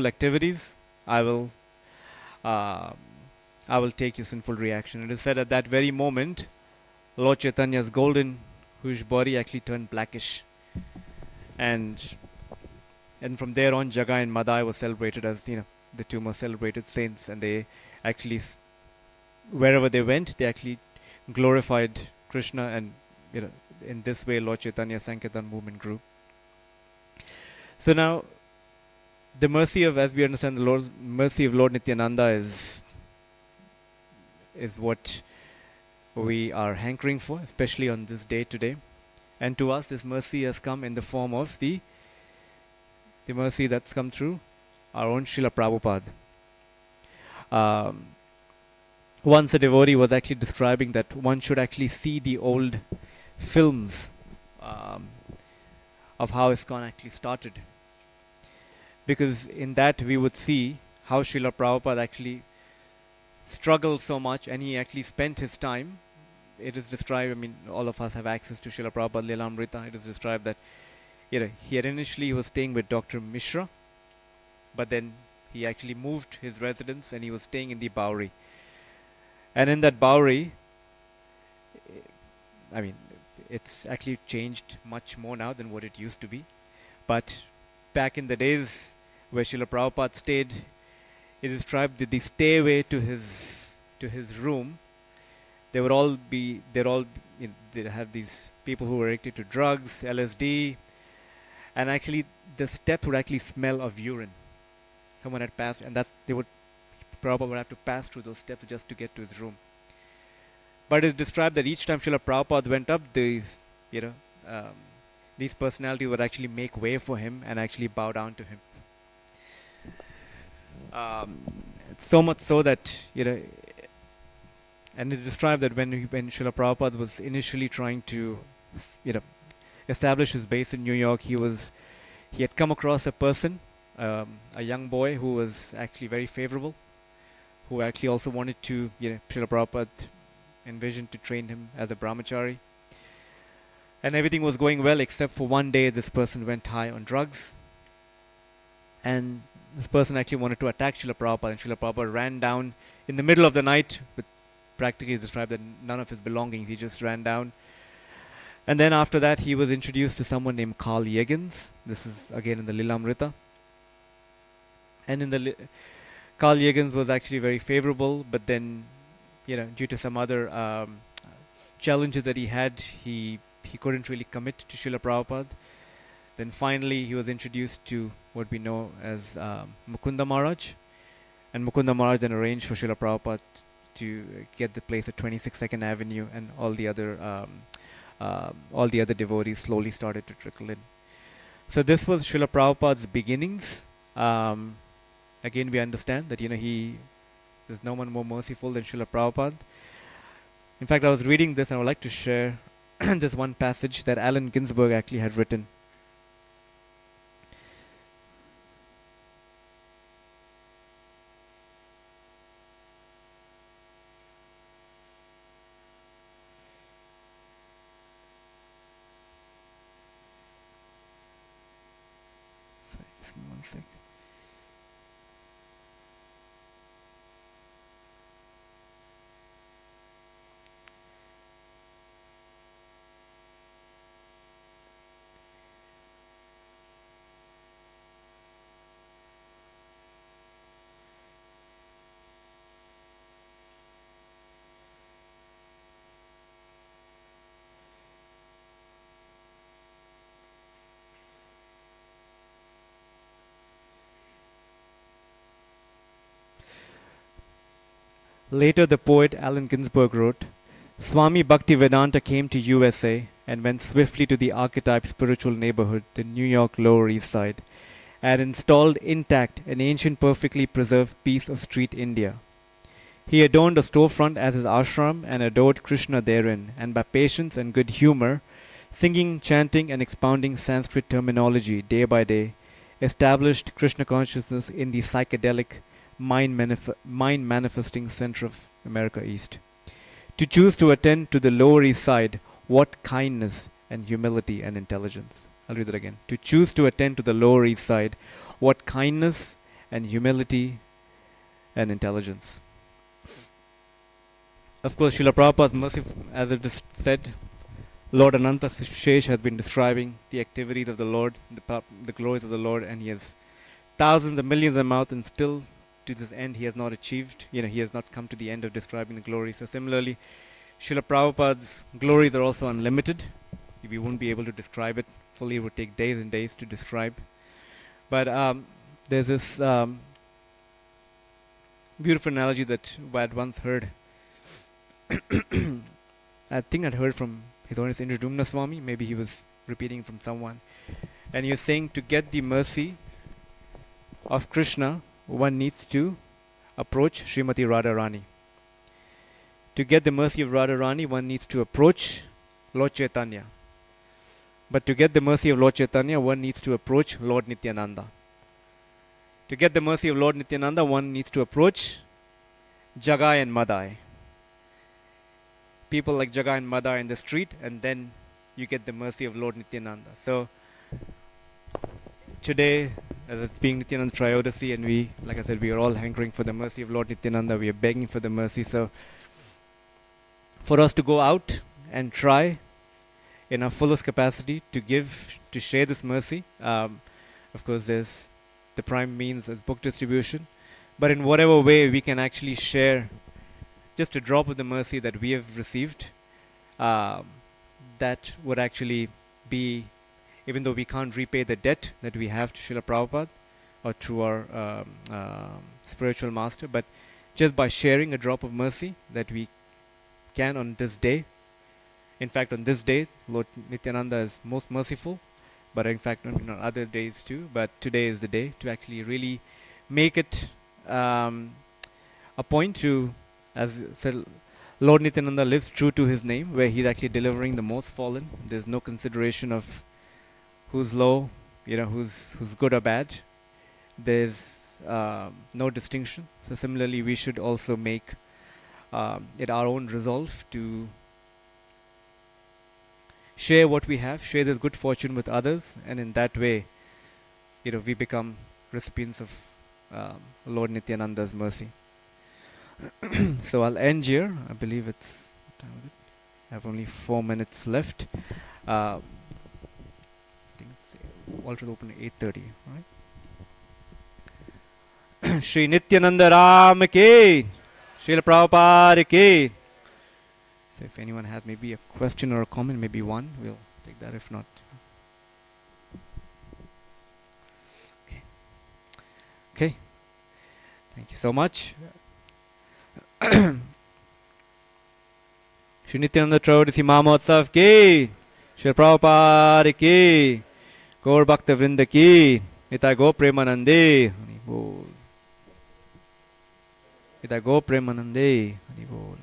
activities, I will uh, I will take your sinful reaction. It is said at that very moment, Lord Chaitanya's golden huge body actually turned blackish, and from there on, Jagai and Madai were celebrated as the two most celebrated saints, and they actually wherever they went, they actually glorified Krishna, and you know in this way, Lord Chaitanya Sankirtan movement grew. So now, the mercy of, as we understand, the Lord's mercy of Lord Nityananda is what we are hankering for, especially on this day today. And to us, this mercy has come in the form of the mercy that's come through our own Srila Prabhupada. Once a devotee was actually describing that one should actually see the old films of how ISKCON actually started. Because in that we would see how Srila Prabhupada actually struggled so much, and he actually spent his time. It is described, I mean, all of us have access to Srila Prabhupada Lilamrita. It is described that he had initially was staying with Dr. Mishra, but then he actually moved his residence and he was staying in the Bowery. And in that Bowery, I mean, it's actually changed much more now than what it used to be. But back in the days where Srila Prabhupada stayed, it is described that the stairway to his room, they have these people who were addicted to drugs, LSD, and actually the steps would actually smell of urine. Someone had passed, and Prabhupada would have to pass through those steps just to get to his room. But it's described that each time Srila Prabhupada went up, these personalities would actually make way for him and actually bow down to him. So much so that and it's described that when Srila Prabhupada was initially trying to establish his base in New York, he had come across a person, a young boy who was actually very favorable, who actually also wanted to, Srila Prabhupada envisioned to train him as a brahmachari. And everything was going well, except for one day this person went high on drugs. And this person actually wanted to attack Srila Prabhupada, and Srila Prabhupada ran down in the middle of the night with practically described that none of his belongings. He just ran down. And then after that, he was introduced to someone named Carl Yeggins. This is again in the Lilamrita. And in the Carl Yeggins was actually very favorable, but then, due to some other challenges that he had, he couldn't really commit to Srila Prabhupada. Then finally, he was introduced to what we know as Mukunda Maharaj. And Mukunda Maharaj then arranged for Srila Prabhupada to get the place at 22nd Avenue, and all the other devotees slowly started to trickle in. So this was Srila Prabhupada's beginnings. Again, we understand that there's no one more merciful than Srila Prabhupada. In fact, I was reading this, and I would like to share this one passage that Allen Ginsberg actually had written. Just give me 1 sec. Later, the poet Allen Ginsberg wrote, Swami Bhaktivedanta came to USA and went swiftly to the archetype spiritual neighborhood, the New York Lower East Side, and installed intact an ancient perfectly preserved piece of street India. He adorned a storefront as his ashram and adored Krishna therein, and by patience and good humor, singing, chanting, and expounding Sanskrit terminology day by day, established Krishna consciousness in the psychedelic mind manifesting center of America East. To choose to attend to the Lower East Side, what kindness and humility and intelligence. I'll read that again. To choose to attend to the Lower East Side, what kindness and humility and intelligence. Of course, Srila Prabhupada's mercy, as it is said, Lord Ananta Shesh has been describing the activities of the Lord, the glories of the Lord, and he has thousands of millions of mouths, and still to this end he has not achieved, he has not come to the end of describing the glory. So similarly, Srila Prabhupada's glories are also unlimited. We won't be able to describe it fully. It would take days and days to describe. But there's this beautiful analogy that I had once heard. I think I'd heard from His Holiness Indradumna Swami. Maybe he was repeating from someone. And he was saying, to get the mercy of Krishna, one needs to approach Srimati Radharani. To get the mercy of Radharani, one needs to approach Lord Chaitanya. But to get the mercy of Lord Chaitanya, one needs to approach Lord Nityananda. To get the mercy of Lord Nityananda, one needs to approach Jagai and Madai. People like Jagai and Madai in the street, and then you get the mercy of Lord Nityananda. So today, as it's being Nityananda Trayodasi, and we, like I said, we are all hankering for the mercy of Lord Nityananda. We are begging for the mercy. So for us to go out and try in our fullest capacity to give, to share this mercy. Of course, there's the prime means as book distribution, but in whatever way we can actually share just a drop of the mercy that we have received, that would actually be, even though we can't repay the debt that we have to Srila Prabhupada or to our spiritual master, but just by sharing a drop of mercy that we can on this day. In fact, on this day, Lord Nityananda is most merciful, but in fact on other days too. But today is the day to actually really make it a point to, as said, Lord Nityananda lives true to his name, where he's actually delivering the most fallen. There's no consideration of who's low, who's good or bad. There's no distinction. So similarly, we should also make it our own resolve to share what we have, share this good fortune with others, and in that way, we become recipients of Lord Nityananda's mercy. So I'll end here. I believe it's, what time is it? I have only 4 minutes left. I think it's altar open at 8:30, right? Shri Nityananda Ram Ki, Srila Prabhupada Ki. So if anyone has maybe a question or a comment, maybe one, we'll take that. If not, okay. Thank you so much. Shri Nityananda Trayodasi Mahotsav Ki, Srila Prabhupada Ki, Gaur Bhakta Vrinda Ki, Nitai Go Premanande, Nitai Go Premanande, Hari Bol.